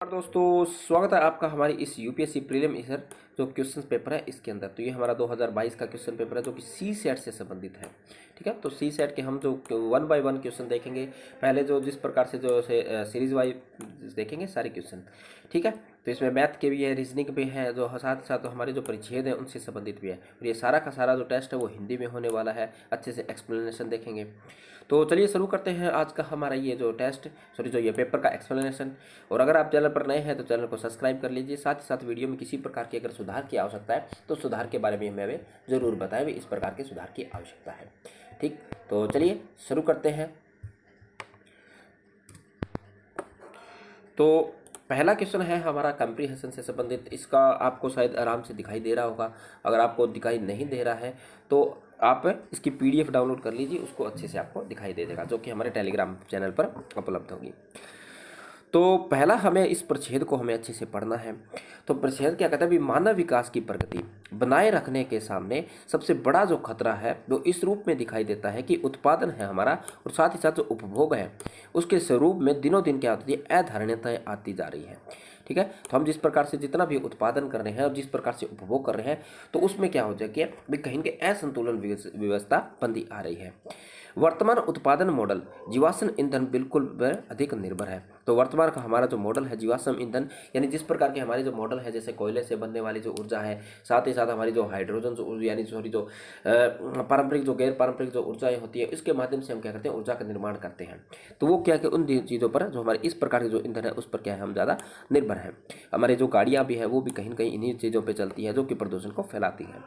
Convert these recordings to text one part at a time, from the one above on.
और दोस्तों स्वागत है आपका हमारी इस यूपीएससी प्रीलिम सर जो क्वेश्चन पेपर है इसके अंदर। तो ये हमारा 2022 का क्वेश्चन पेपर है जो कि सी सेट से संबंधित है। ठीक है, तो सी सेट के हम जो 1 बाय 1 क्वेश्चन देखेंगे। पहले जो जिस प्रकार से जो सीरीज वाइज देखेंगे सारे क्वेश्चन। ठीक है, तो इसमें मैथ के भी है, रीजनिंग भी है, जो साथ साथ हमारे जो परिच्छेद हैं उनसे संबंधित भी है। और ये सारा का सारा जो टेस्ट है वो हिंदी में होने वाला है। अच्छे से एक्सप्लेनेशन देखेंगे। तो चलिए शुरू करते हैं आज का हमारा ये जो टेस्ट जो ये पेपर का एक्सप्लेनेशन। और अगर आप चैनल पर नए हैं तो चैनल को सब्सक्राइब कर लीजिए। साथ ही साथ वीडियो में किसी प्रकार की अगर सुधार की आवश्यकता है तो सुधार के बारे में हमें ज़रूर बताएं भी इस प्रकार के सुधार की आवश्यकता है। ठीक, तो चलिए शुरू करते हैं। तो पहला क्वेश्चन है हमारा कंप्रीहेंशन से संबंधित। इसका आपको शायद आराम से दिखाई दे रहा होगा। अगर आपको दिखाई नहीं दे रहा है तो आप इसकी पीडीएफ डाउनलोड कर लीजिए, उसको अच्छे से आपको दिखाई दे देगा, जो कि हमारे टेलीग्राम चैनल पर उपलब्ध होगी। तो पहला हमें इस परिच्छेद को हमें अच्छे से पढ़ना है। तो परिच्छेद क्या कहता है भी मानव विकास की प्रगति बनाए रखने के सामने सबसे बड़ा जो खतरा है वो इस रूप में दिखाई देता है कि उत्पादन है हमारा और साथ ही साथ जो उपभोग है उसके स्वरूप में दिनों दिन क्या होती है अधारणताएं आती जा रही है। ठीक है, तो हम जिस प्रकार से जितना भी उत्पादन कर रहे हैं और जिस प्रकार से उपभोग कर रहे हैं तो उसमें क्या हो जाए कि कहीं के असंतुलन व्यवस्था बंदी आ रही है। वर्तमान उत्पादन मॉडल जीवाश्म ईंधन बिल्कुल पर अधिक निर्भर है। तो वर्तमान का हमारा जो मॉडल है जीवाश्म ईंधन यानी जिस प्रकार के हमारे जो मॉडल है जैसे कोयले से बनने वाली जो ऊर्जा है, साथ ही साथ हमारी जो हाइड्रोजन जो यानी सॉरी जो पारंपरिक जो गैर पारंपरिक जो ऊर्जाएं होती है इसके माध्यम से हम क्या करते हैं ऊर्जा का निर्माण करते हैं। तो वो क्या कि उन चीज़ों पर जो हमारे इस प्रकार के जो ईंधन है उस पर क्या है हम ज़्यादा निर्भर हैं। हमारी जो गाड़ियाँ भी है वो भी कहीं ना कहीं इन्हीं चीज़ों पर चलती है जो कि प्रदूषण को फैलाती है।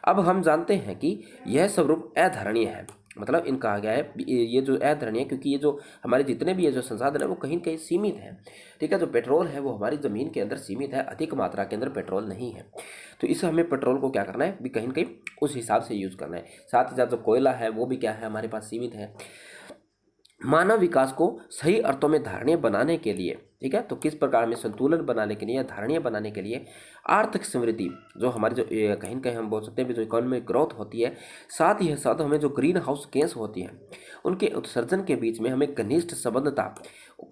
अब हम जानते हैं कि यह स्वरूप अधारणीय है, मतलब इनका कहा गया है ये जो अधारणीय क्योंकि ये जो हमारे जितने भी ये जो संसाधन है वो कहीं कहीं सीमित है। ठीक है, जो पेट्रोल है वो हमारी ज़मीन के अंदर सीमित है, अधिक मात्रा के अंदर पेट्रोल नहीं है। तो इस हमें पेट्रोल को क्या करना है भी कहीं कहीं उस हिसाब से यूज़ करना है। साथ ही साथ जो कोयला है वो भी क्या है हमारे पास सीमित है। मानव विकास को सही अर्थों में धारणीय बनाने के लिए, ठीक है, तो किस प्रकार में संतुलन बनाने के लिए या धारणीय बनाने के लिए आर्थिक समृद्धि जो हमारी जो कहीं कहीं हम बोल सकते हैं जो इकोनॉमिक ग्रोथ होती है, साथ ही साथ हमें जो ग्रीन हाउस गैस होती हैं उनके उत्सर्जन के बीच में हमें घनिष्ठ संबंधता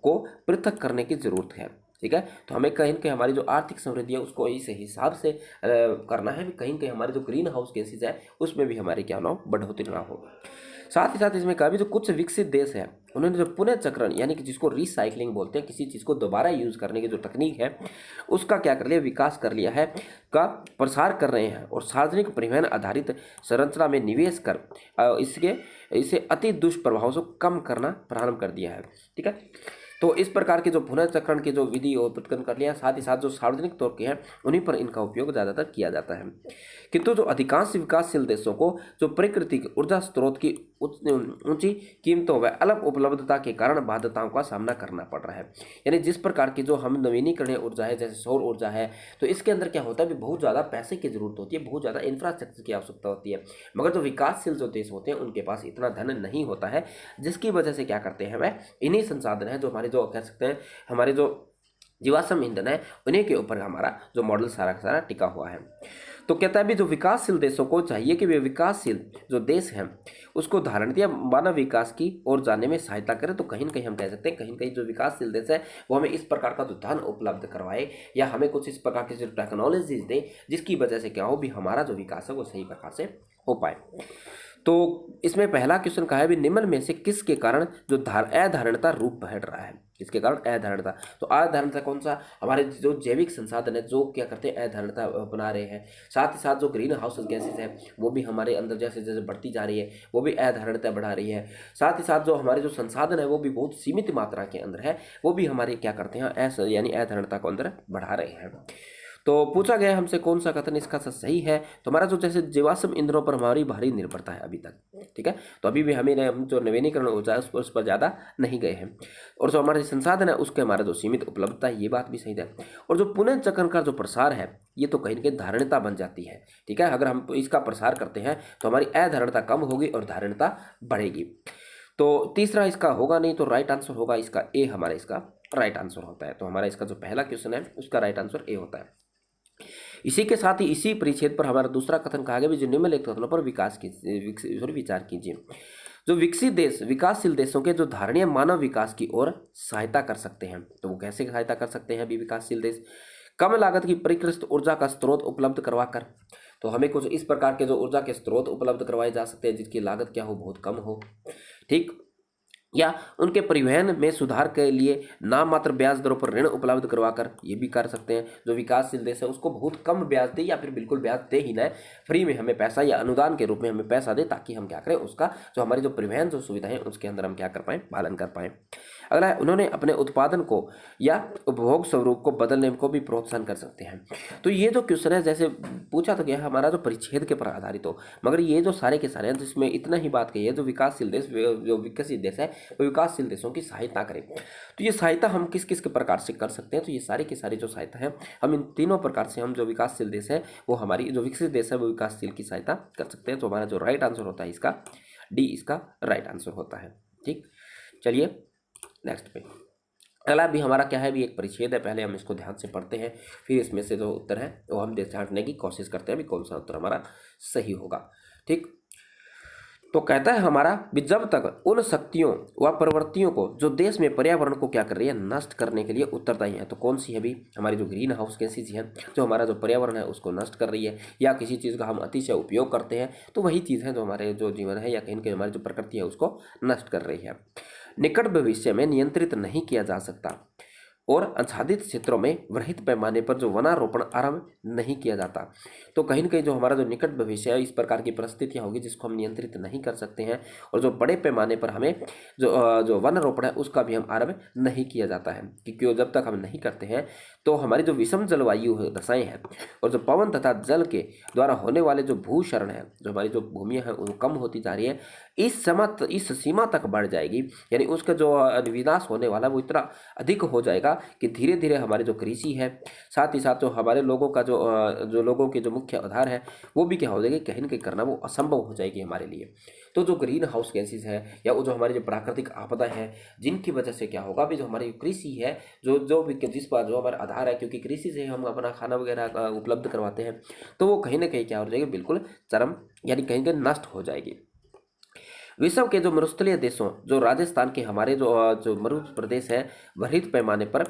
को पृथक करने की जरूरत है। ठीक है, तो हमें कहीं कहीं हमारी जो आर्थिक समृद्धि है उसको इस हिसाब से करना है भी कहीं कहीं हमारे जो ग्रीन हाउस गैसेज है उसमें भी हमारी क्या ना हो बढ़ोतरी ना हो। साथ ही साथ इसमें कहा भी जो कुछ विकसित देश है उन्होंने जो पुनः चक्रण यानी कि जिसको रिसाइकलिंग बोलते हैं, किसी चीज़ को दोबारा यूज़ करने की जो तकनीक है उसका क्या कर लिया विकास कर लिया है, का प्रसार कर रहे हैं और सार्वजनिक परिवहन आधारित संरचना में निवेश कर इसे अति दुष्प्रभावों को कम करना प्रारंभ कर दिया है। ठीक है, तो इस प्रकार के जो पुनर्चक्रण की जो विधि और उत्पन्न कर लिया, साथ ही साथ जो सार्वजनिक तौर के हैं उन्हीं पर इनका उपयोग ज़्यादातर किया जाता है। किंतु जो अधिकांश विकासशील देशों को जो प्राकृतिक ऊर्जा स्रोत की ऊंची कीमतों व अल्प उपलब्धता के कारण बाध्यताओं का सामना करना पड़ रहा है। यानी जिस प्रकार की जो हम नवीनीकरणीय ऊर्जा है जैसे सौर ऊर्जा है तो इसके अंदर क्या होता है बहुत ज़्यादा पैसे की जरूरत होती है, बहुत ज़्यादा इंफ्रास्ट्रक्चर की आवश्यकता होती है। मगर जो विकासशील जो देश होते हैं उनके पास इतना धन नहीं होता है, जिसकी वजह से क्या करते हैं वह इन्हीं संसाधन है जो हमारे जो कह सकते हैं हमारे जो जीवाश्म ईंधन है उन्हीं के ऊपर हमारा जो मॉडल सारा का सारा टिका हुआ है। तो कहता है भी जो विकासशील देशों को चाहिए कि वे विकासशील जो देश हैं उसको धारण या मानव विकास की ओर जाने में सहायता करें। तो कहीं ना कहीं हम कह सकते हैं कहीं कहीं जो विकासशील देश है वो हमें इस प्रकार का जो धन उपलब्ध करवाए या हमें कुछ इस प्रकार की जो टेक्नोलॉजीज दे जिसकी वजह से क्या हो भी हमारा जो विकास है वो सही प्रकार से हो पाए। तो इसमें पहला क्वेश्चन कहा है भी निम्न में से किसके कारण जो अधारणता रूप बढ़ रहा है, किसके कारण अधारणता। तो अधारणता कौन सा हमारे जो जैविक संसाधन है जो क्या करते हैं अधारणता बना रहे हैं। साथ ही साथ जो ग्रीन हाउस गैसेज है वो भी हमारे अंदर जैसे जैसे बढ़ती जा रही है वो भी अधारणता बढ़ा रही है। साथ ही साथ जो हमारे जो संसाधन है वो भी बहुत सीमित मात्रा के अंदर है वो भी हमारे क्या करते हैं ऐसा यानी अधारणता को अंदर बढ़ा रहे हैं। तो पूछा गया हमसे कौन सा कथन इसका सही है। तो हमारा जो जैसे जीवाश्म ईंधनों पर हमारी भारी निर्भरता है अभी तक। ठीक है, तो अभी भी हमें हम जो नवीनीकरण ऊर्जा है उस पर ज़्यादा नहीं गए हैं और जो हमारे संसाधन है उसके हमारा जो सीमित उपलब्धता है ये बात भी सही है। और जो पुनर्चक्रण का जो प्रसार है ये तो कहीं ना कहीं धारणता बन जाती है। ठीक है, अगर हम इसका प्रसार करते हैं तो हमारी अधारणता कम होगी और धारणता बढ़ेगी। तो तीसरा इसका होगा नहीं, तो राइट आंसर होगा इसका ए, हमारा इसका राइट आंसर होता है। तो हमारा इसका जो पहला क्वेश्चन है उसका राइट आंसर ए होता है। इसी के साथ ही इसी परिच्छेद पर हमारा दूसरा कथन कहा गया भी जो निम्नलिखित कथनों पर विचार कीजिए। जो विकसित देश विकासशील देशों के जो धारणीय मानव विकास की ओर सहायता कर सकते हैं। तो वो कैसे सहायता कर सकते हैं अभी विकासशील देश? कम लागत की परिष्कृत ऊर्जा का स्रोत उपलब्ध करवाकर। तो हमें कुछ इस प्रकार के जो ऊर्जा के स्रोत उपलब्ध करवाए जा सकते हैं जिसकी लागत क्या हो, बहुत कम हो। ठीक, या उनके परिवहन में सुधार के लिए नाम मात्र ब्याज दरों पर ऋण उपलब्ध करवाकर, ये भी कर सकते हैं। जो विकासशील देश है उसको बहुत कम ब्याज दे या फिर बिल्कुल ब्याज दे ही ना, फ्री में हमें पैसा या अनुदान के रूप में हमें पैसा दे, ताकि हम क्या करें, उसका जो हमारी जो परिवहन जो सुविधा है उसके अंदर हम क्या कर पाएँ, पालन कर पाएँ। अगला है, उन्होंने अपने उत्पादन को या उपभोग स्वरूप को बदलने को भी प्रोत्साहन कर सकते हैं। तो ये जो क्वेश्चन है, जैसे पूछा तो गया हमारा जो परिच्छेद के पर आधारित हो, मगर ये जो सारे के सारे हैं जिसमें इतना ही बात कही है, जो विकासशील देश जो विकसित देश है वो विकासशील देशों की सहायता करें। तो ये सहायता हम किस किस के प्रकार से कर सकते हैं? तो ये सारी की सारी जो सहायता है हम इन तीनों प्रकार से, हम जो विकासशील देश है वो हमारी जो विकसित देश है वो विकासशील की सहायता कर सकते हैं। तो हमारा जो राइट आंसर होता है इसका डी, इसका राइट आंसर होता है। ठीक, चलिए नेक्स्ट पे। अगला भी हमारा क्या है, भी एक परिच्छेद है, पहले हम इसको ध्यान से पढ़ते हैं, फिर इसमें से जो उत्तर है वो हम छांटने की कोशिश करते हैं भी कौन सा उत्तर हमारा सही होगा। ठीक, तो कहता है हमारा भी जब तक उन शक्तियों व प्रवृत्तियों को जो देश में पर्यावरण को क्या कर रही है, नष्ट करने के लिए उत्तरदायी है। तो कौन सी है भी, हमारी जो ग्रीन हाउस गैसेज है जो हमारा जो पर्यावरण है उसको नष्ट कर रही है, या किसी चीज़ का हम अतिशय उपयोग करते हैं तो वही चीज़ है जो हमारे जो जीवन है या कहीं ना कहीं हमारी जो प्रकृति है उसको नष्ट कर रही है। निकट भविष्य में नियंत्रित नहीं किया जा सकता और आच्छादित क्षेत्रों में वृहत पैमाने पर जो वनारोपण आरंभ नहीं किया जाता। तो कहीं ना कहीं जो हमारा जो निकट भविष्य है इस प्रकार की परिस्थितियां होगी जिसको हम नियंत्रित नहीं कर सकते हैं, और जो बड़े पैमाने पर हमें जो वन रोपण है उसका भी हम आरंभ नहीं किया जाता है, क्योंकि जब तक हम नहीं करते हैं तो हमारी जो विषम जलवायु दशाएं हैं और जो पवन तथा जल के द्वारा होने वाले जो भूशरण है, जो हमारी जो भूमियाँ हैं वो कम होती जा रही है, इस सीमा तक बढ़ जाएगी, यानी उसका जो विनाश होने वाला वो इतना अधिक हो जाएगा कि धीरे धीरे हमारे जो कृषि है, साथ ही साथ जो हमारे लोगों का जो लोगों के जो मुख्य आधार है वो भी क्या हो जाएगी, कहीं ना कहीं करना वो असंभव हो जाएगी हमारे लिए। तो जो ग्रीन हाउस गैसेज है या वो जो हमारी जो प्राकृतिक आपदा है जिनकी वजह से क्या होगा भी, जो हमारी कृषि है जो भी जिस पर जो हमारा आधार है, क्योंकि कृषि से हम अपना खाना वगैरह उपलब्ध करवाते हैं, तो वो कहीं ना कहीं क्या हो जाएगी, बिल्कुल चरम यानी कहीं कहीं नष्ट हो जाएगी। विश्व के जो मरुस्थलीय देशों, जो राजस्थान के हमारे जो मरु प्रदेश है, वृहद पैमाने पर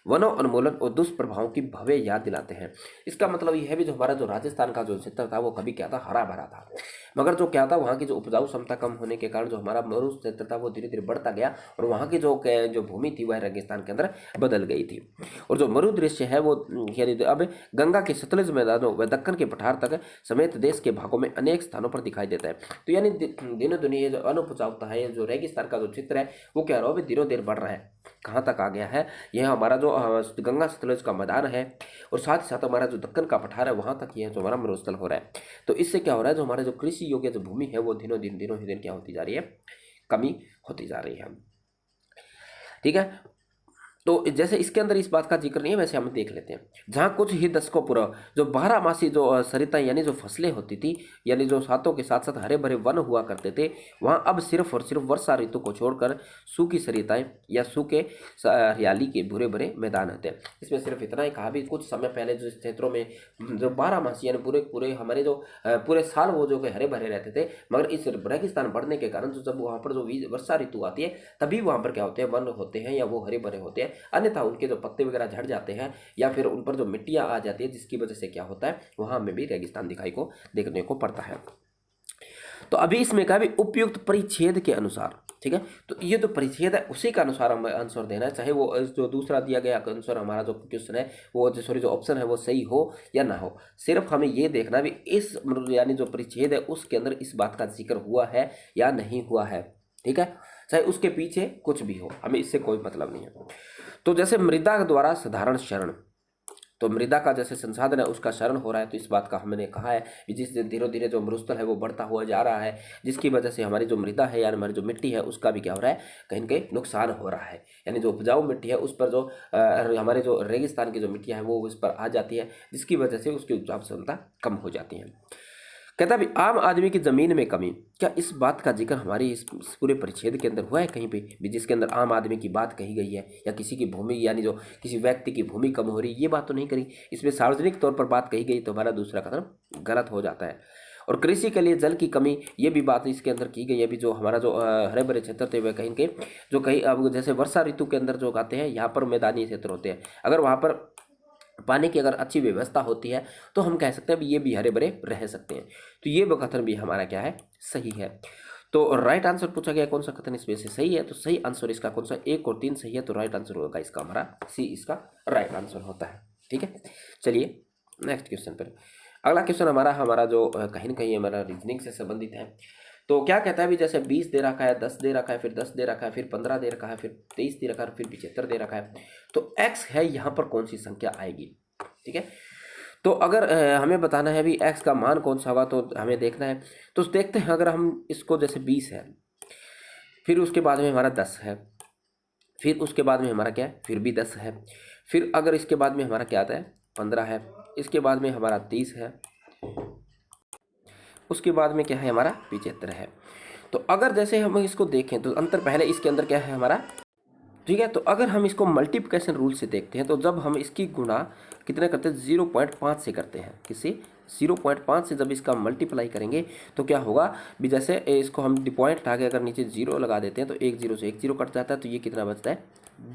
वनों उन्मूलन और दुष्प्रभावों की भव्य याद दिलाते हैं। इसका मतलब यह है भी जो हमारा जो राजस्थान का जो क्षेत्र था वो कभी क्या था, हरा भरा था, मगर जो क्या था वहाँ की जो उपजाऊ क्षमता कम होने के कारण जो हमारा मरु क्षेत्र था वो धीरे धीरे बढ़ता गया और वहाँ की जो भूमि थी वह रेगिस्तान के अंदर बदल गई थी। और जो मरु दृश्य है वो यानी अब गंगा के सतलज मैदानों व दक्कन के पठार तक समेत देश के भागों में अनेक स्थानों पर दिखाई देता है। तो यानी दिनों दिन ये जो अनुपजाऊता है, जो रेगिस्तान का जो चित्र है वो क्या रहा है, दिनों दिन बढ़ रहा है। कहाँ तक आ गया है, यह हमारा जो गंगा सतलज का मैदान है और साथ ही साथ हमारा जो दक्कन का पठार है वहाँ तक यह जो हमारा मरुस्थल हो रहा है। तो इससे क्या हो रहा है, जो हमारा जो कृषि योग्य जो भूमि है वो दिनों ही दिन क्या होती जा रही है, कमी होती जा रही है। ठीक है, तो जैसे इसके अंदर इस बात का जिक्र नहीं है, वैसे हम देख लेते हैं। जहाँ कुछ ही दशकों पूर्व जो 12 मासी जो सरिता यानी जो फसलें होती थी, यानी जो सातों के साथ साथ हरे भरे वन हुआ करते थे, वहाँ अब सिर्फ और सिर्फ वर्षा ऋतु को छोड़कर सूखी सरिताएं या सूखे हरियाली के भूरे भरे मैदान होते हैं। इसमें सिर्फ इतना ही कहा भी, कुछ समय पहले जो क्षेत्रों में जो 12 मासी यानी पूरे हमारे जो पूरे साल वो जो हरे भरे रहते थे, मगर इस रेगिस्तान बढ़ने के कारण जो जब वहाँ पर जो वर्षा ऋतु आती है तभी वहाँ पर क्या होते हैं, वन होते हैं या वो हरे भरे होते हैं, अन्यथा उनके जो पत्ते वगैरह झड़ जाते हैं या फिर उन पर जो मिट्टियां आ जाती है, जिसकी वजह से क्या होता है वहां में भी रेगिस्तान दिखाई को देखने को पड़ता है। तो अभी इसमें क्या भी उपयुक्त परिच्छेद के अनुसार, ठीक है, तो ये जो परिच्छेद है उसी के अनुसार हमें आंसर देना है, चाहे वो जो दूसरा दिया गया आंसर हमारा जो क्वेश्चन है वो जो ऑप्शन है वो सही हो या ना हो, सिर्फ हमें ये देखना भी इस यानी जो परिच्छेद है उसके अंदर इस बात का जिक्र हुआ है या नहीं हुआ है। ठीक है, चाहे उसके पीछे कुछ भी हो, हमें इससे कोई मतलब नहीं है। तो जैसे मृदा द्वारा साधारण शरण, तो मृदा का जैसे संसाधन है उसका शरण हो रहा है, तो इस बात का हमने कहा है कि जिस धीरे धीरे जो मरुस्थल है वो बढ़ता हुआ जा रहा है, जिसकी वजह से हमारी जो मृदा है यानी हमारी जो मिट्टी है उसका भी क्या हो रहा है, कहीं ना कहीं नुकसान हो रहा है। यानी जो उपजाऊ मिट्टी है उस पर जो हमारे जो रेगिस्तान की जो मिट्टियाँ हैं वो उस पर आ जाती है, जिसकी वजह से उसकी उपजाऊ क्षमता कम हो जाती है। कहता भी आम आदमी की जमीन में कमी, क्या इस बात का जिक्र हमारी इस पूरे परिच्छेद के अंदर हुआ है कहीं पे भी, जिसके अंदर आम आदमी की बात कही गई है या किसी की भूमि यानी जो किसी व्यक्ति की भूमि कम हो रही, ये बात तो नहीं करी। इसमें सार्वजनिक तौर पर बात कही गई तो हमारा दूसरा कदम गलत हो जाता है। और कृषि के लिए जल की कमी, ये भी बात इसके अंदर की गई है। अभी जो हमारा जो हरे भरे क्षेत्र थे वह कहीं के जो कहीं अब जैसे वर्षा ऋतु के अंदर जो आते हैं, यहाँ पर मैदानी क्षेत्र होते हैं, अगर वहाँ पर पानी की अगर अच्छी व्यवस्था होती है तो हम कह सकते हैं ये भी हरे भरे रह सकते हैं। तो ये कथन भी हमारा क्या है, सही है। तो राइट आंसर पूछा गया कौन सा कथन इसमें से सही है, तो सही आंसर इसका कौन सा, 1 और 3 सही है, तो राइट आंसर होगा इसका हमारा सी, इसका राइट आंसर होता है। ठीक है, चलिए नेक्स्ट क्वेश्चन पर। अगला क्वेश्चन हमारा जो कहीं ना कहीं हमारा रीजनिंग से संबंधित है। तो क्या कहता है, अभी जैसे 20 दे रखा है, 10 दे रखा है, फिर 10 दे रखा है, फिर 15 दे रखा है, फिर 23 दे रखा है, फिर 75 दे रखा है, तो x है यहाँ पर कौन सी संख्या आएगी। ठीक है, तो अगर हमें बताना है अभी x का मान कौन सा होगा, तो हमें देखना है। तो देखते हैं, अगर हम इसको जैसे 20 है, फिर उसके बाद में हमारा 10 है, फिर उसके बाद में हमारा क्या है, फिर भी 10 है, फिर अगर इसके बाद में हमारा क्या आता है, 15 है, इसके बाद में हमारा 30 है, उसके बाद में क्या है हमारा 75 है। तो अगर जैसे हम इसको देखें तो अंतर पहले इसके अंदर क्या है हमारा, ठीक है। तो अगर हम इसको मल्टीप्लिकेशन रूल से देखते हैं, तो जब हम इसकी गुणा कितने करते हैं, 0.5 से करते हैं, किसी 0.5 से जब इसका मल्टीप्लाई करेंगे तो क्या होगा भी, जैसे इसको हम पॉइंट हटा के अगर नीचे 0 लगा देते हैं तो 1 0 से 1 0 कट जाता है, तो ये कितना बचता है,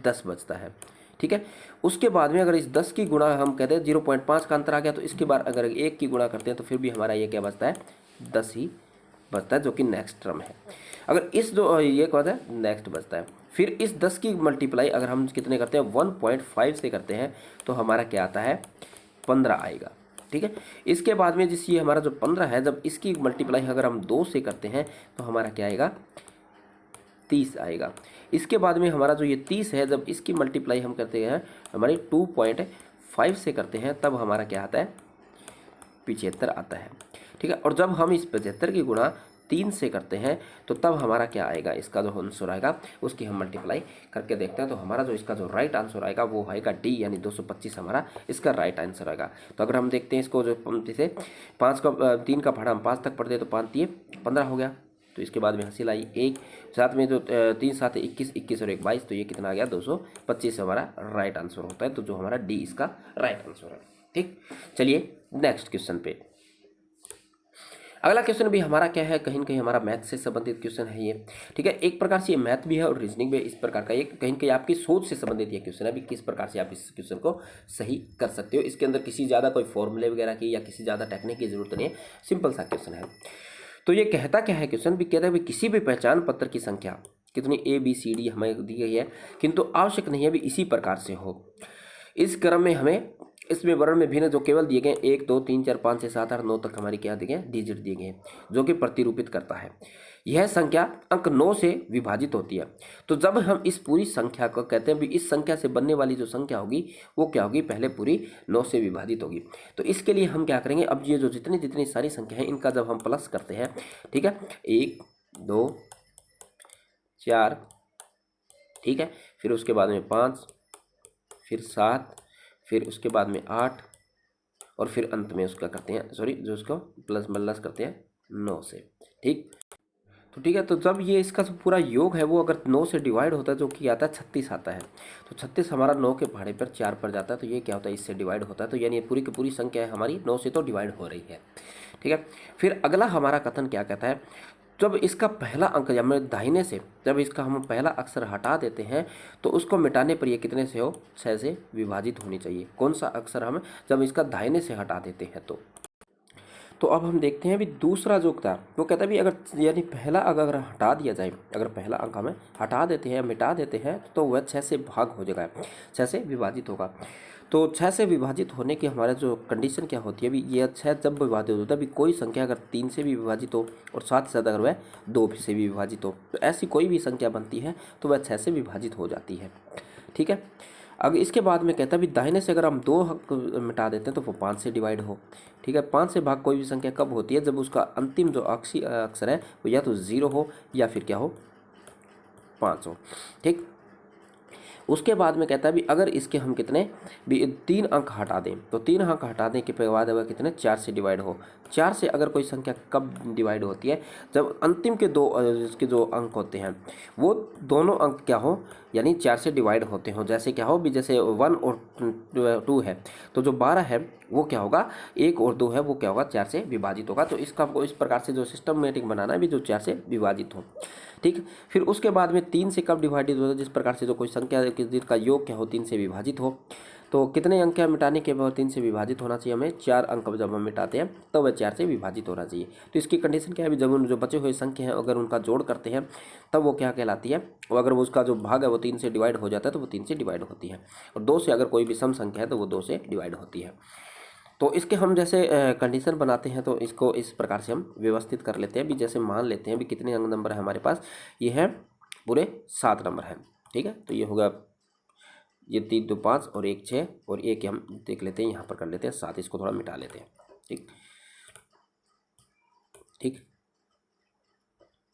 10 बचता है। ठीक है, उसके बाद में अगर इस 10 की गुणा हम कहते हैं 0.5 का अंतर आ गया, तो इसके बाद अगर 1 की गुणा करते हैं तो फिर भी हमारा ये क्या बचता है, 10 ही बचता है, जो कि नेक्स्ट टर्म है। अगर इस जो ये क्या होता है, नेक्स्ट बचता है। फिर इस 10 की मल्टीप्लाई अगर हम कितने करते हैं, 1.5 से करते हैं, तो हमारा क्या आता है, 15 आएगा। ठीक है, इसके बाद में जिस ये हमारा जो 15 है, जब इसकी मल्टीप्लाई अगर हम 2 से करते हैं तो हमारा क्या आएगा, 30 आएगा। इसके बाद में हमारा जो ये 30 है, जब इसकी मल्टीप्लाई हम करते हैं हमारी 2.5 से करते हैं, तब हमारा क्या आता है, 75 आता है। ठीक है, और जब हम इस 75 की गुणा 3 से करते हैं तो तब हमारा क्या आएगा, इसका जो आंसर आएगा उसकी हम मल्टीप्लाई करके देखते हैं, तो हमारा जो इसका जो राइट आंसर आएगा वो आएगा डी, यानी 225 हमारा इसका राइट आंसर आएगा। तो अगर हम देखते हैं इसको, जो जैसे 3 का भाड़ा हम 5 तक पढ़ते हैं, तो 5 3 15 हो गया, तो इसके बाद में हासिल आई 1, साथ में जो 3 7 21, 21 और 1 22, तो ये कितना आ गया, 225 हमारा राइट आंसर होता है। तो जो हमारा डी इसका राइट आंसर है। ठीक, चलिए नेक्स्ट क्वेश्चन पे। अगला क्वेश्चन भी हमारा क्या है, कहीं ना कहीं हमारा मैथ से संबंधित क्वेश्चन है ये। ठीक है, एक प्रकार से ये मैथ भी है और रीजनिंग भी इस प्रकार का, एक कहीं कहीं आपकी सोच से संबंधित ये क्वेश्चन है, अभी किस प्रकार से आप इस क्वेश्चन को सही कर सकते हो। इसके अंदर किसी ज़्यादा कोई फॉर्मूले वगैरह की या किसी ज़्यादा टेक्निक की जरूरत नहीं है, सिंपल सा क्वेश्चन है। तो ये कहता क्या है क्वेश्चन, भी कहता है किसी भी पहचान पत्र की संख्या कितनी ABCD हमें दी गई है, किंतु आवश्यक नहीं है भी इसी प्रकार से हो। इस क्रम में हमें इसमें वर्ण में भिन्न जो केवल दिए गए 1 2 3 4 5 6 7 8 9 तक हमारी क्या दिए गए, डिजिट दिए गए, जो कि प्रतिरूपित करता है। यह संख्या अंक 9 से विभाजित होती है। तो जब हम इस पूरी संख्या को कहते हैं भी, इस संख्या से बनने वाली जो संख्या होगी वो क्या होगी, पहले पूरी 9 से विभाजित होगी। तो इसके लिए हम क्या करेंगे, अब ये जो जितनी जितनी सारी संख्या है इनका जब हम प्लस करते हैं, ठीक है, 1 2 4, ठीक है, फिर उसके बाद में 5, फिर 7, फिर उसके बाद में 8, और फिर अंत में उसका करते हैं, सॉरी जो उसको प्लस मल्लस करते हैं 9 से। ठीक, तो ठीक है, तो जब ये इसका जो पूरा योग है वो अगर 9 से डिवाइड होता है, जो कि आता है 36 आता है, तो 36 हमारा 9 के भाड़े पर 4 पर जाता है, तो ये क्या होता है, इससे डिवाइड होता है। तो यानी ये पूरी की पूरी संख्या है हमारी 9 से तो डिवाइड हो रही है। ठीक है, फिर अगला हमारा कथन क्या कहता है, जब इसका पहला अंक या मैं दाहिने से जब इसका हम पहला अक्षर हटा देते हैं तो उसको मिटाने पर ये कितने से हो, 6 से विभाजित होनी चाहिए। कौन सा अक्षर हम जब इसका दाहिने से हटा देते हैं तो अब हम देखते हैं भी दूसरा जो था वो कहता है भी अगर यानी पहला अगर हटा दिया जाए, अगर पहला अंक हमें हटा देते हैं, मिटा देते हैं, तो वह 6 से भाग हो जाएगा, 6 से विभाजित होगा। तो 6 से विभाजित होने की हमारा जो कंडीशन क्या होती है, अभी ये 6 जब विभाजित होता है, अभी कोई संख्या अगर 3 से भी विभाजित हो और साथ ही साथ अगर वह 2 से भी विभाजित हो, तो ऐसी कोई भी संख्या बनती है तो वह 6 से विभाजित हो जाती है। ठीक है, अब इसके बाद में कहता है भी दाहिने से अगर हम 2 मिटा देते हैं तो वो 5 से डिवाइड हो। ठीक है, 5 से भाग कोई भी संख्या कब होती है, जब उसका अंतिम जो अक्षर है वो या तो 0 हो या फिर क्या हो, 5 हो। ठीक, उसके बाद में कहता है भी अगर इसके हम कितने भी 3 अंक हटा दें, तो 3 अंक हटाने के बाद अगर कितने 4 से डिवाइड हो। 4 से अगर कोई संख्या कब डिवाइड होती है, जब अंतिम के 2 इसके जो अंक होते हैं वो दोनों अंक क्या हो, यानी 4 से डिवाइड होते हो, जैसे क्या हो भी, जैसे 1 और 2 है, तो जो 12 है वो क्या होगा, 1 और 2 है वो क्या होगा, 4 से विभाजित होगा। तो इसका आपको इस प्रकार से जो सिस्टमेटिक बनाना है भी, जो 4 से विभाजित हो। ठीक, फिर उसके बाद में 3 से कब डिवाइडेड होता है, जिस प्रकार से जो कोई संख्या जिसका योग क्या हो 3 से विभाजित हो। तो कितने अंक क्या मिटाने के बाद 3 से विभाजित होना चाहिए हमें, 4 अंक जब हम मिटाते हैं तो वह 4 से विभाजित होना चाहिए। तो इसकी कंडीशन क्या है, जब उन जो बचे हुए संख्या हैं अगर उनका जोड़ करते हैं तब वो क्या कहलाती है, और अगर वो उसका जो भाग है वो 3 से डिवाइड हो जाता है तो वो 3 से डिवाइड होती है, और 2 से अगर कोई भी सम संख्या है तो वो 2 से डिवाइड होती है। तो इसके हम जैसे कंडीशन बनाते हैं तो इसको इस प्रकार से हम व्यवस्थित कर लेते हैं भी, जैसे मान लेते हैं भी कितने अंक नंबर है हमारे पास, ये है पूरे 7 नंबर है। ठीक है, तो ये होगा, ये 3 2 5 और 1 6 और एक हम देख लेते हैं, यहाँ पर कर लेते हैं 7, इसको थोड़ा मिटा लेते हैं। ठीक ठीक,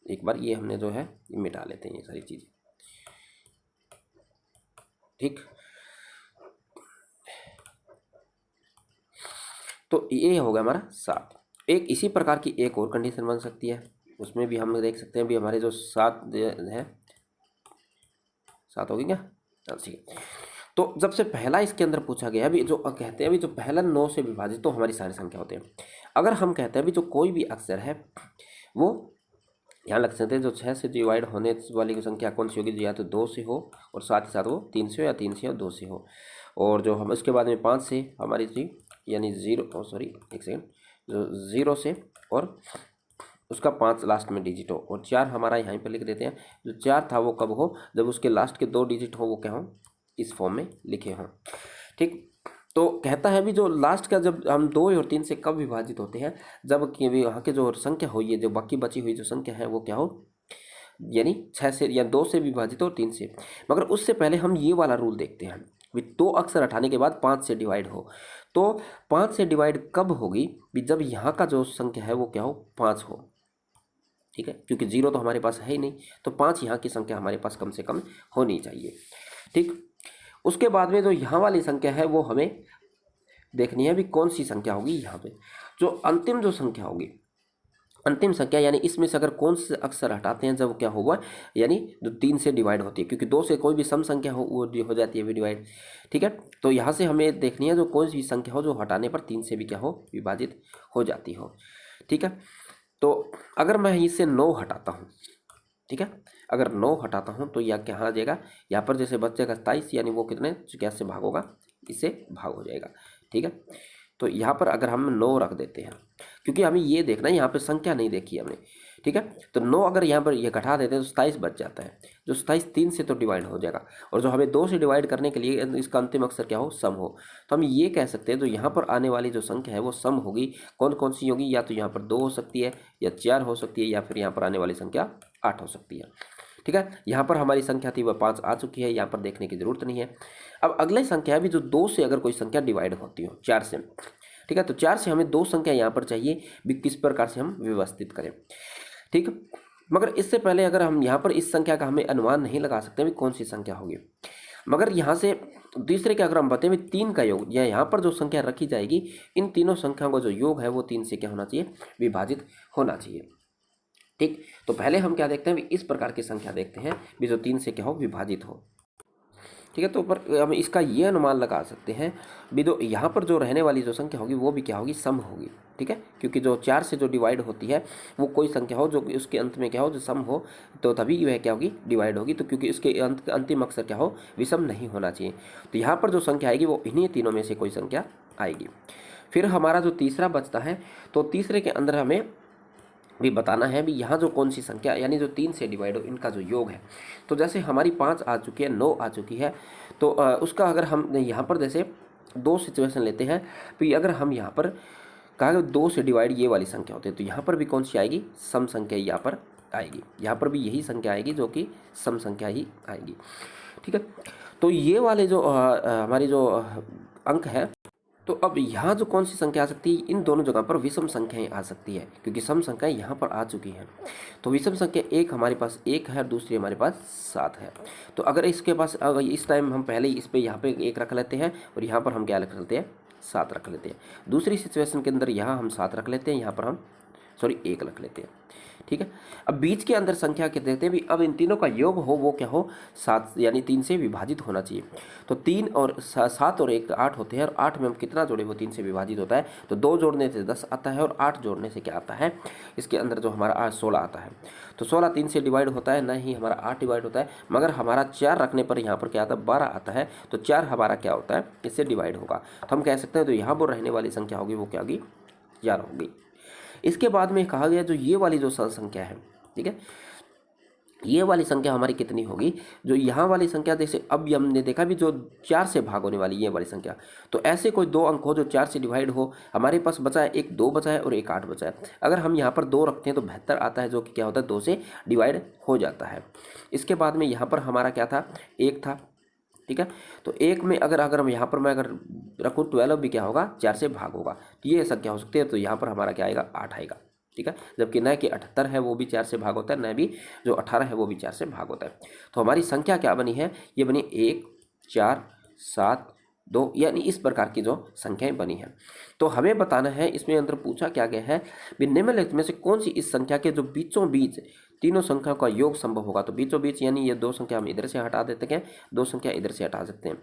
एक बार ये हमने जो है ये मिटा लेते हैं ये सारी चीज़ें। ठीक, तो ये होगा हमारा 7। एक इसी प्रकार की एक और कंडीशन बन सकती है, उसमें भी हम देख सकते हैं भी हमारे जो 7 है, 7 होगी क्या, ठीक है। तो जब से पहला इसके अंदर पूछा गया अभी, जो कहते हैं अभी जो पहला 9 से विभाजित तो हमारी सारी संख्या होते हैं। अगर हम कहते हैं अभी जो कोई भी अक्षर है वो यहाँ लग सकते हैं, जो 6 से डिवाइड होने वाली संख्या कौन सी होगी, या तो 2 से हो और साथ ही साथ वो 3 से हो, या 3 से हो 2 से हो। और जो हम इसके बाद में 5 से हमारी थी, यानी 0 सॉरी एक सेकेंड, जो 0 से और उसका 5 लास्ट में डिजिट हो, और 4 हमारा यहाँ पर लिख देते हैं, जो 4 था वो कब हो, जब उसके लास्ट के 2 डिजिट हो वो क्या हो, इस फॉर्म में लिखे हों। ठीक, तो कहता है भी जो लास्ट का जब हम 2 और 3 से कब विभाजित होते हैं, जब कि भी यहाँ के जो संख्या हुई है, जो बाकी बची हुई जो संख्या है वो क्या हो, यानी 6 से या 2 से विभाजित हो 3 से। मगर उससे पहले हम ये वाला रूल देखते हैं भी 2 अक्षर हटाने के बाद 5 से डिवाइड हो, तो 5 से डिवाइड कब होगी भी, जब यहाँ का जो संख्या है वो क्या हो, 5 हो। ठीक है, क्योंकि 0 तो हमारे पास है ही नहीं, तो 5 यहाँ की संख्या हमारे पास कम से कम होनी चाहिए। ठीक, उसके बाद में जो यहाँ वाली संख्या है वो हमें देखनी है भी कौन सी संख्या होगी, यहाँ पे जो अंतिम जो संख्या होगी, अंतिम संख्या, यानी इसमें से अगर कौन से अक्षर हटाते हैं जब क्या होगा, यानी जो 3 से डिवाइड होती है, क्योंकि 2 से कोई भी सम संख्या हो वो हो जाती है डिवाइड। ठीक है, तो यहाँ से हमें देखनी है जो कौन सी संख्या हो जो हटाने पर 3 से भी क्या हो, विभाजित हो जाती हो। ठीक है, तो अगर मैं इससे 9 हटाता हूँ, ठीक है, अगर 9 हटाता हूँ तो यह क्या आ जाएगा, यहाँ पर जैसे बचेगा 27, यानी वो कितने क्या से भाग होगा, इससे भाग हो जाएगा। ठीक है, तो यहाँ पर अगर हम 9 रख देते हैं, क्योंकि हमें ये देखना है यहाँ पे संख्या नहीं देखी हमने। ठीक है, तो 9 अगर यहाँ पर ये घटा देते हैं तो 27 बच जाता है, जो 27 3 से तो डिवाइड हो जाएगा, और जो हमें 2 से डिवाइड करने के लिए इसका अंतिम अक्षर क्या हो, सम हो। तो हम ये कह सकते हैं जो यहाँ पर आने वाली जो संख्या है वो सम होगी। कौन कौन सी होगी, या तो यहाँ पर 2 हो सकती है, या 4 हो सकती है, या फिर यहाँ पर आने वाली संख्या 8 हो सकती है। ठीक है, यहाँ पर हमारी संख्या थी वह 5 आ चुकी है, यहाँ पर देखने की जरूरत नहीं है। अब अगली संख्या है भी जो 2 से अगर कोई संख्या डिवाइड होती हो 4 से। ठीक है, तो 4 से हमें 2 संख्या यहाँ पर चाहिए भी, किस प्रकार से हम व्यवस्थित करें। ठीक, मगर इससे पहले अगर हम यहाँ पर इस संख्या का हमें अनुमान नहीं लगा सकते भी कौन सी संख्या होगी, मगर यहाँ से तीसरे के अगर हम बताएं 3 का योग, या यहाँ पर जो संख्या रखी जाएगी इन तीनों संख्याओं का जो योग है वो 3 से क्या होना चाहिए, विभाजित होना चाहिए। ठीक, तो पहले हम क्या देखते हैं, इस प्रकार की संख्या देखते हैं भी जो 3 से क्या हो, विभाजित हो। ठीक है, तो पर हम इसका ये अनुमान लगा सकते हैं भी जो यहाँ पर जो रहने वाली जो संख्या होगी वो भी क्या होगी, सम होगी। ठीक है, क्योंकि जो 4 से जो डिवाइड होती है वो कोई संख्या हो जो उसके अंत में क्या हो, जो सम हो, तो तभी वह क्या होगी, डिवाइड होगी। तो क्योंकि इसके अंतिम अक्षर क्या हो, विषम नहीं होना चाहिए, तो यहाँ पर जो संख्या आएगी वो इन्हीं तीनों में से कोई संख्या आएगी। फिर हमारा जो तीसरा बचता है, तो तीसरे के अंदर हमें भी बताना है भी यहाँ जो कौन सी संख्या, यानी जो 3 से डिवाइड हो इनका जो योग है। तो जैसे हमारी 5 आ चुकी है, 9 आ चुकी है, तो उसका अगर हम यहाँ पर जैसे 2 सिचुएशन लेते हैं, तो अगर हम यहाँ पर कहा 2 से डिवाइड ये वाली संख्या होती है, तो यहाँ पर भी कौन सी आएगी, सम संख्या यहाँ पर आएगी, यहाँ पर भी यही संख्या आएगी जो कि सम संख्या ही आएगी। ठीक है, तो ये वाले जो हमारी जो अंक है, तो अब यहाँ जो कौन सी संख्या आ सकती है, इन दोनों जगह पर विषम संख्याएं आ सकती है, क्योंकि सम संख्याएं यहाँ पर आ चुकी हैं। तो विषम संख्या एक हमारे पास 1 है, दूसरी हमारे पास 7 है। तो अगर इसके पास अगर इस टाइम हम पहले इस पे यहाँ पे 1 रख लेते हैं और यहाँ पर हम क्या रख लेते हैं, 7 रख लेते हैं। दूसरी सिचुएशन के अंदर यहाँ हम 7 रख लेते हैं, यहाँ पर हम सॉरी 1 रख लेते हैं, ठीक है। अब बीच के अंदर संख्या के देते हैं भी, अब इन तीनों का योग हो वो क्या हो 7, यानी 3 से विभाजित होना चाहिए। तो 3 और 7 और 1 8 होते हैं, और 8 में हम कितना जोड़े वो 3 से विभाजित होता है, तो 2 जोड़ने से 10 आता है, और 8 जोड़ने से क्या आता है, इसके अंदर जो हमारा 16 आता है। तो 16 3 से डिवाइड होता है, ना ही हमारा 8 डिवाइड होता है, मगर हमारा 4 रखने पर यहाँ पर क्या आता है 12 आता है, तो 4 हमारा क्या होता है इससे डिवाइड होगा। तो हम कह सकते हैं तो यहाँ पर रहने वाली संख्या होगी वो क्या होगी 11 होगी। इसके बाद में कहा गया जो ये वाली जो संख्या है, ठीक है, ये वाली संख्या हमारी कितनी होगी, जो यहाँ वाली संख्या, जैसे अब हमने देखा भी जो 4 से भाग होने वाली ये वाली संख्या, तो ऐसे कोई 2 अंक हो जो 4 से डिवाइड हो, हमारे पास बचा है एक 2 बचा है और एक 8 बचा है। अगर हम यहाँ पर 2 रखते हैं तो 72 आता है, जो कि क्या होता है 2 से डिवाइड हो जाता है। इसके बाद में यहाँ पर हमारा क्या था 1 था, ठीक है। तो 1 में अगर हम यहाँ पर मैं अगर रखूँ 12 भी क्या होगा 4 से भाग होगा, तो ये संख्या हो सकती है। तो यहाँ पर हमारा क्या आएगा 8 आएगा, ठीक है। जबकि न कि 78 है वो भी 4 से भाग होता है, न भी जो 18 है वो भी 4 से भाग होता है। तो हमारी संख्या क्या बनी है, ये बनी 1 4 7 2, यानी इस प्रकार की जो संख्याएं बनी है। तो हमें बताना है इसमें अंदर पूछा क्या गया है, निम्नलिखित में से कौन सी इस संख्या के जो बीचों बीच तीनों संख्याओं का योग संभव होगा। तो बीचों बीच यानी ये 2 संख्या हम इधर से हटा देते हैं, 2 संख्या इधर से हटा सकते हैं।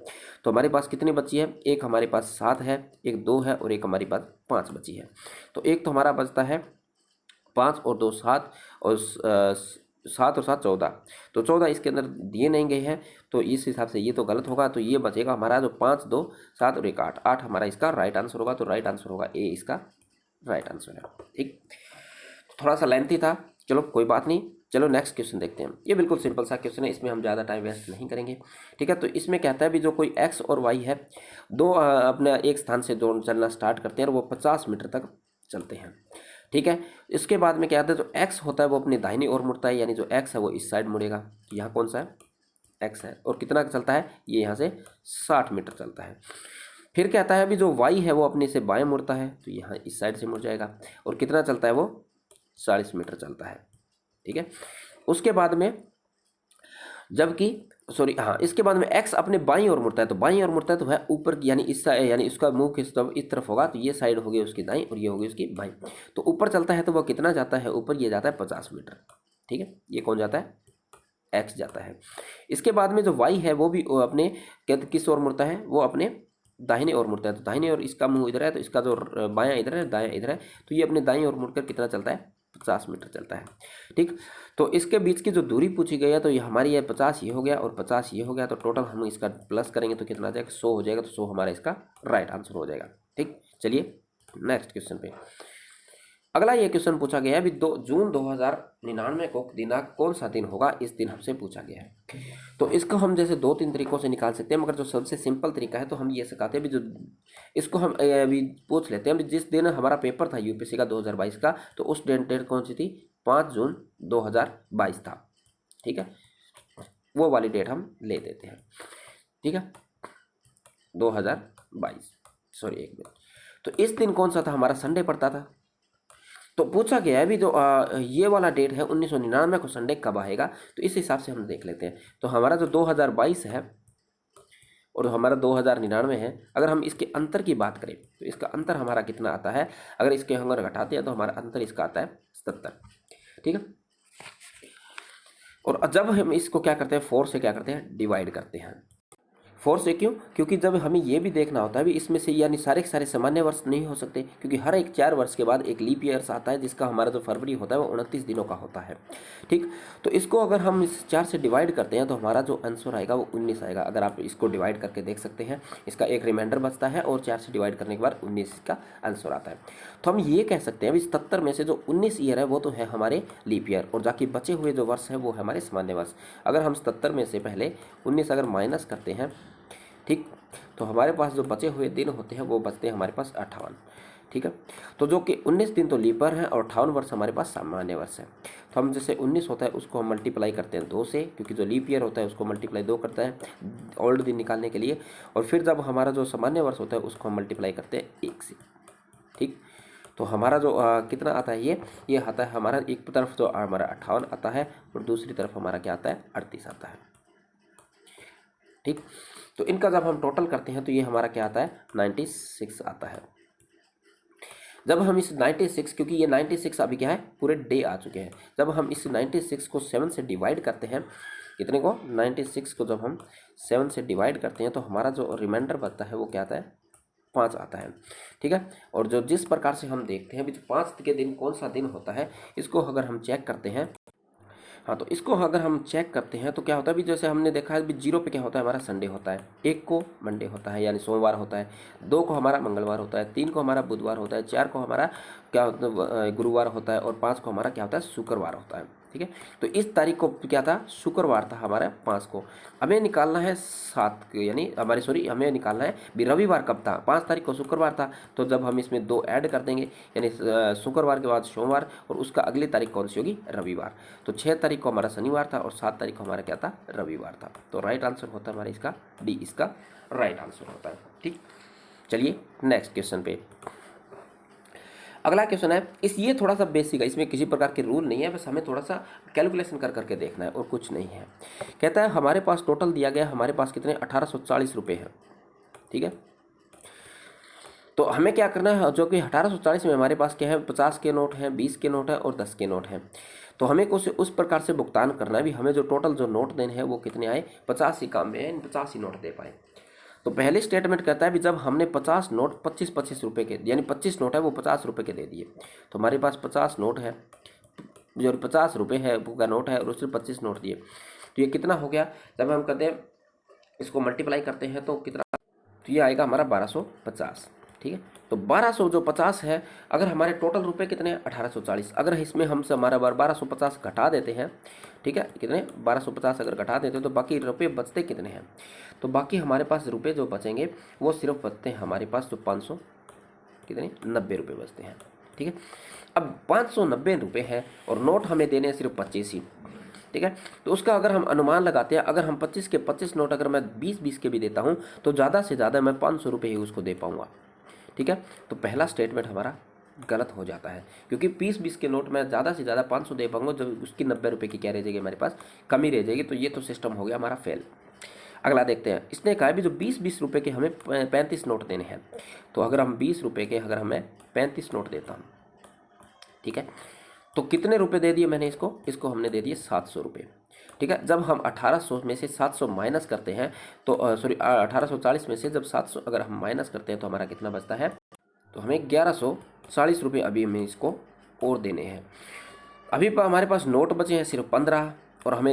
तो हमारे पास कितनी बची है, एक हमारे पास 7 है, एक 2 है, और एक हमारे पास 5 बची है। तो एक तो हमारा बचता है 5 और 2 7, और 7 और 7 14, तो 14 इसके अंदर दिए नहीं गए हैं, तो इस हिसाब से ये तो गलत होगा। तो ये बचेगा हमारा जो 5 2 7 और एक 8, 8 हमारा इसका राइट आंसर होगा। तो राइट आंसर होगा ए, इसका राइट आंसर है, ठीक। थोड़ा सा लेंथी था, चलो कोई बात नहीं। चलो नेक्स्ट क्वेश्चन देखते हैं। ये बिल्कुल सिंपल सा क्वेश्चन है, इसमें हम ज़्यादा टाइम वेस्ट नहीं करेंगे, ठीक है। तो इसमें कहता है भी जो कोई एक्स और वाई है, दो अपने एक स्थान से दो चलना स्टार्ट करते हैं और वो 50 मीटर तक चलते हैं, ठीक है। इसके बाद में क्या आता है, जो एक्स होता है वो अपनी दाहिनी ओर मुड़ता है, यानी जो एक्स है वो इस साइड मुड़ेगा। यहाँ कौन सा है एक्स है, और कितना चलता है ये यहाँ से 60 मीटर चलता है। फिर कहता है अभी जो वाई है वो अपने से बाएं मुड़ता है, तो यहाँ इस साइड से मुड़ जाएगा, और कितना चलता है वो 40 मीटर चलता है, ठीक है। उसके बाद में जबकि सॉरी हाँ, इसके बाद में एक्स अपने बाईं ओर मुड़ता है, तो बाईं ओर मुड़ता है तो वह ऊपर की यानी इस साइड, यानी उसका मुंह किस तरफ इस तरफ होगा, तो ये साइड होगी उसकी दाईं और ये होगी उसकी बाईं। तो ऊपर चलता है तो वह कितना जाता है ऊपर, ये जाता है 50 मीटर, ठीक है। ये कौन जाता है एक्स जाता है। इसके बाद में जो वाई है वो भी अपने किस ओर मुड़ता है, वो अपने दाहिने ओर मुड़ता है। तो दाहिने ओर इसका मुंह इधर है, तो इसका जो बायां इधर है दायां इधर है, तो ये अपने दाईं ओर मुड़कर कितना चलता है 50 मीटर चलता है, ठीक। तो इसके बीच की जो दूरी पूछी गई है, तो ये हमारी है 50 ये हो गया और 50 ये हो गया, तो टोटल हम इसका प्लस करेंगे तो कितना आ जाएगा 100 हो जाएगा। तो 100 हमारा इसका राइट आंसर हो जाएगा, ठीक। चलिए नेक्स्ट क्वेश्चन पे। अगला ये क्वेश्चन पूछा गया है अभी 2 जून 2099 को दिनांक कौन सा दिन होगा, इस दिन हमसे पूछा गया है। तो इसको हम जैसे 2-3 तरीकों से निकाल सकते हैं, मगर जो सबसे सिंपल तरीका है तो हम ये सिखाते हैं अभी जो इसको हम अभी पूछ लेते हैं। अभी जिस दिन हमारा पेपर था यूपीएससी का 2022 का, तो उस डेट कौन सी थी 5 जून 2022 था, ठीक है। वो वाली डेट हम ले देते हैं, ठीक है 2022, सॉरी एक मिनट। तो इस दिन कौन सा था हमारा संडे पड़ता था। तो पूछा गया है अभी जो ये वाला डेट है 1999 को संडे कब आएगा, तो इस हिसाब से हम देख लेते हैं। तो हमारा जो 2022 है और हमारा 2099 है, अगर हम इसके अंतर की बात करें तो इसका अंतर हमारा कितना आता है, अगर इसके हम घटाते हैं तो हमारा अंतर इसका आता है 77, ठीक है। और जब हम इसको क्या करते हैं 4 से क्या करते हैं डिवाइड करते हैं। 4 से क्यों, क्योंकि जब हमें ये भी देखना होता है भी इसमें से यानी सारे के सारे सामान्य वर्ष नहीं हो सकते, क्योंकि हर एक 4 वर्ष के बाद एक लीप ईयर्स आता है जिसका हमारा जो फरवरी होता है वो 29 दिनों का होता है, ठीक। तो इसको अगर हम इस 4 से डिवाइड करते हैं तो हमारा जो आंसर आएगा वो 19 आएगा। अगर आप इसको डिवाइड करके देख सकते हैं, इसका एक रिमाइंडर बचता है और 4 से डिवाइड करने के बाद 19 का आंसर आता है। तो हम ये कह सकते हैं अभी 77 में से जो 19 ईयर है वो तो है हमारे लीप ईयर, और जाके बचे हुए जो वर्ष है वो है हमारे सामान्य वर्ष। अगर हम 77 में से पहले 19 अगर माइनस करते हैं, ठीक, तो हमारे पास जो बचे हुए दिन होते हैं वो बचते हैं हमारे पास 58, ठीक है। तो जो कि 19 दिन तो लीपर है और 58 वर्ष हमारे पास सामान्य वर्ष है। तो हम जैसे 19 होता है उसको हम मल्टीप्लाई करते हैं 2 से, क्योंकि जो लीप ईयर होता है उसको मल्टीप्लाई 2 करता है ओल्ड दिन निकालने के लिए, और फिर जब हमारा जो सामान्य वर्ष होता है उसको हम मल्टीप्लाई करते हैं 1 से, ठीक। तो हमारा जो कितना आता है ये आता है हमारा एक तरफ जो हमारा 58 आता है और दूसरी तरफ हमारा क्या आता है 38 आता है, ठीक। तो इनका जब हम टोटल करते हैं तो ये हमारा क्या आता है 96 आता है। जब हम इस 96, क्योंकि ये 96 अभी क्या है, पूरे डे आ चुके हैं, जब हम इस 96 को 7 से डिवाइड करते हैं, कितने को, 96 को जब हम 7 से डिवाइड करते हैं तो हमारा जो रिमाइंडर बचता है वो क्या आता है, 5 आता है। ठीक है, और जो जिस प्रकार से हम देखते हैं अभी 5 के दिन कौन सा दिन होता है, इसको अगर हम चेक करते हैं, हाँ, तो इसको अगर हम चेक करते हैं तो क्या होता है, अभी जैसे हमने देखा है, अभी 0 पे क्या होता है, हमारा संडे होता है, 1 को मंडे होता है यानी सोमवार होता है, 2 को हमारा मंगलवार होता है, 3 को हमारा बुधवार होता है, 4 को हमारा क्या गुरुवार होता है, और 5 को हमारा क्या होता है, शुक्रवार होता है। ठीक है, तो इस तारीख को क्या था, शुक्रवार था हमारा 5 को। हमें निकालना है 7 को, यानी हमारे सॉरी हमें निकालना है भी रविवार कब था, 5 तारीख को शुक्रवार था, तो जब हम इसमें 2 ऐड कर देंगे, यानी शुक्रवार के बाद सोमवार और उसका अगली तारीख कौन सी होगी, रविवार। तो 6 तारीख को हमारा शनिवार था और 7 तारीख को हमारा क्या था, रविवार था। तो राइट आंसर होता है हमारा इसका डी, इसका राइट आंसर होता है। ठीक, चलिए नेक्स्ट क्वेश्चन पे। अगला क्वेश्चन है, ये थोड़ा सा बेसिक है, इसमें किसी प्रकार के रूल नहीं है, बस हमें थोड़ा सा कैलकुलेशन कर करके देखना है और कुछ नहीं है। कहता है हमारे पास टोटल दिया गया, हमारे पास कितने 1840 रुपये हैं। ठीक है, तो हमें क्या करना है, जो कि 1840 में हमारे पास क्या है, 50 के नोट हैं, 20 के नोट हैं और 10 के नोट हैं। तो हमें कुछ उस प्रकार से भुगतान करना है भी, हमें जो टोटल जो नोट देने हैं वो कितने आए, 50 ही काम में है, 50 ही नोट दे पाए। तो पहले स्टेटमेंट कहता है भी जब हमने 50 नोट 25-25 रुपये के, यानी 25 नोट है वो 50 रुपये के दे दिए, तो हमारे पास 50 नोट है, जो 50 रुपये है का नोट है और उससे 25 नोट दिए, तो ये कितना हो गया, जब हम कहते हैं इसको मल्टीप्लाई करते हैं तो कितना, तो ये आएगा हमारा 1250। ठीक है, तो 1200 जो 50 है, अगर हमारे टोटल रुपए कितने हैं 1840, अगर इसमें हमसे हमारा 1250 घटा देते हैं, ठीक है, कितने 1250 अगर घटा देते हैं तो बाकी रुपए बचते कितने हैं, तो बाकी हमारे पास रुपए जो बचेंगे वो सिर्फ बचते हैं हमारे पास जो 500 कितने 90 रुपये बचते हैं। ठीक है, अब 590 रुपये है और नोट हमें देने हैं सिर्फ 25 ही। ठीक है, तो उसका अगर हम अनुमान लगाते हैं, अगर हम 25 के 25 नोट अगर मैं 20-20 के भी देता हूँ तो ज़्यादा से ज़्यादा मैं 500 रुपये ही उसको दे पाऊँगा। ठीक है, तो पहला स्टेटमेंट हमारा गलत हो जाता है, क्योंकि 20-20 के नोट में ज़्यादा से ज़्यादा 500 दे पाऊंगा, जब उसकी 90 रुपये की क्या रह जाएगी हमारे पास, कमी रह जाएगी, तो ये तो सिस्टम हो गया हमारा फेल। अगला देखते हैं, इसने कहा भी जो 20-20 रुपये के हमें 35 नोट देने हैं, तो अगर हम 20 रुपये के अगर हमें 35 नोट देता हूँ, ठीक है, तो कितने रुपए दे दिए मैंने इसको हमने दे दिए 700 रुपये। ठीक है, जब हम 1800 में से 700 माइनस करते हैं तो सॉरी 1840 में से जब 700 अगर हम माइनस करते हैं तो हमारा कितना बचता है, तो हमें 1140 रुपये अभी हमें इसको और देने हैं। अभी हमारे पास नोट बचे हैं सिर्फ 15 और हमें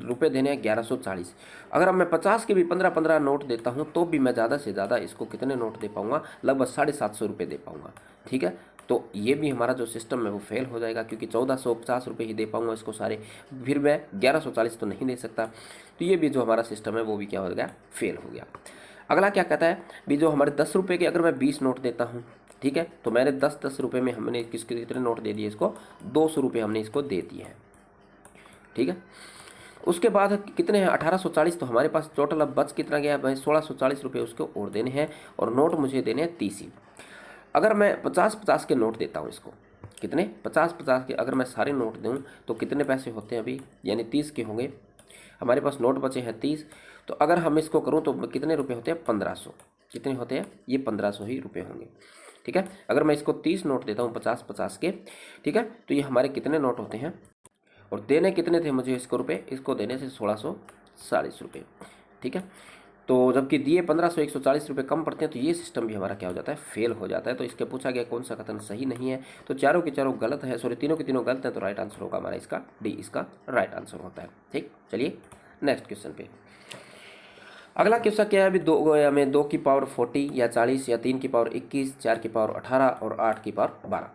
रुपए देने हैं 1140। अगर मैं 50 के भी 15-15 नोट देता हूँ तो भी मैं ज़्यादा से ज़्यादा इसको कितने नोट दे पाऊँगा, लगभग 750 रुपये दे पाऊँगा। ठीक है, तो ये भी हमारा जो सिस्टम है वो फेल हो जाएगा, क्योंकि 1450 रुपये ही दे पाऊँगा इसको सारे, फिर मैं 1140 तो नहीं दे सकता। तो ये भी जो हमारा सिस्टम है वो भी क्या हो गया, फेल हो गया। अगला क्या कहता है भी, जो हमारे 10 रुपये के अगर मैं 20 नोट देता हूँ, ठीक है, तो मैंने 10-10 रुपये में हमने किसके कितने नोट दे दिए, इसको 200 रुपये हमने इसको दे दिए हैं। ठीक है, उसके बाद कितने हैं 1840, तो हमारे पास टोटल अब बच कितना गया भाई, 1640 रुपये उसको और देने हैं और नोट मुझे देने हैं 30 ही। अगर मैं 50-50 के नोट देता हूँ इसको, कितने 50-50 के अगर मैं सारे नोट दूँ तो कितने पैसे होते हैं अभी, यानी 30 के होंगे, हमारे पास नोट बचे हैं 30, तो अगर हम इसको करूँ तो कितने रुपये होते हैं 1500, कितने होते हैं ये 1500 ही रुपये होंगे। ठीक है, अगर मैं इसको 30 नोट देता हूँ 50-50 के, ठीक है, तो ये हमारे कितने नोट होते हैं और देने कितने थे मुझे इसको रुपये, इसको देने से 1640 रुपये। ठीक है, तो जबकि दिए 1500, 140 रुपये कम पड़ते हैं, तो ये सिस्टम भी हमारा क्या हो जाता है, फेल हो जाता है। तो इसके पूछा गया कौन सा कथन सही नहीं है, तो चारों के चारों गलत है, सॉरी तीनों के तीनों गलत हैं, तो राइट आंसर होगा हमारा इसका डी, इसका राइट आंसर होता है। ठीक, चलिए नेक्स्ट क्वेश्चन पे। अगला क्वेश्चन क्या है, अभी हमें 2 की पावर 40 या 40 या 3 की पावर 21, 4 की पावर 18 और 8 की पावर 12,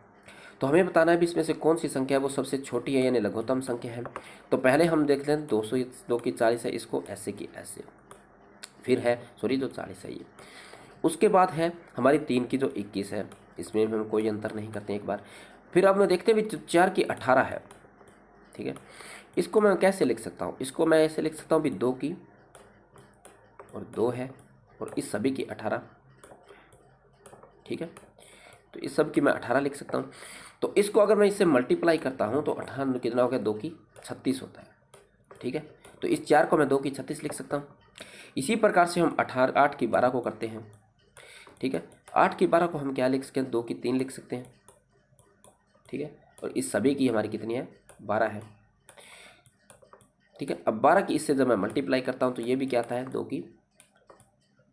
तो हमें बताना है भी इसमें से कौन सी संख्या है वो सबसे छोटी है, यानी लघुत्तम संख्या है। तो पहले हम देख लें 2 की 40 है, इसको ऐसे की ऐसे, फिर है सॉरी जो 40 है ये, उसके बाद है हमारी 3 की जो 21 है, इसमें हम कोई अंतर नहीं करते एक बार। फिर अब मैं देखते हैं भी 4 की 18 है, ठीक है, इसको मैं कैसे लिख सकता हूँ, इसको मैं ऐसे लिख सकता हूँ भी 2 की और 2 है और इस सभी की 18, ठीक है, तो इस सब की मैं 18 लिख सकता हूँ। तो इसको अगर मैं इससे मल्टीप्लाई करता हूँ तो 18 कितना हो गया, 2 की 36 होता है। ठीक है, तो इस 4 को मैं 2 की 36 लिख सकता हूँ। इसी प्रकार से हम 8 की 12 को करते हैं। ठीक है, 8 की 12 को हम क्या लिख सकते हैं, 2 की 3 लिख सकते हैं, ठीक है। और इस सभी की हमारी कितनी है, 12 है, ठीक है। अब 12 की इससे जब मैं मल्टीप्लाई करता हूँ तो ये भी क्या आता है, 2 की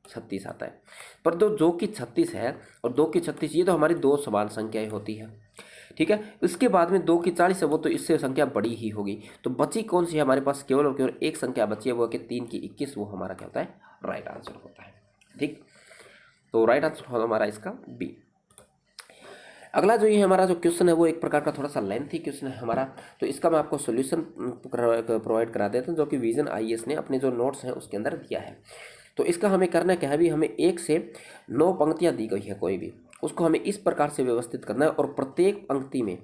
36 आता है। पर दो की 36 है और 2 की 36 ये तो हमारी दो समान संख्याएं होती हैं, ठीक है। उसके बाद में 2 की 40 है, वो तो इससे संख्या बड़ी ही होगी। तो बची कौन सी है हमारे पास, केवल और केवल एक संख्या बची है, वो है कि 3 की 21, वो हमारा क्या होता है, राइट आंसर होता है, ठीक। तो राइट आंसर होगा हमारा इसका बी। अगला जो ये हमारा जो क्वेश्चन है वो एक प्रकार का थोड़ा सा लेंथी क्वेश्चन है हमारा, तो इसका मैं आपको सॉल्यूशन प्रोवाइड करा देता हूँ, जो कि विजन आईएएस ने अपने जो नोट्स हैं उसके अंदर दिया है। तो इसका हमें करना क्या है, भी हमें 1 से 9 पंक्तियाँ दी गई है, कोई भी उसको हमें इस प्रकार से व्यवस्थित करना है, और प्रत्येक पंक्ति में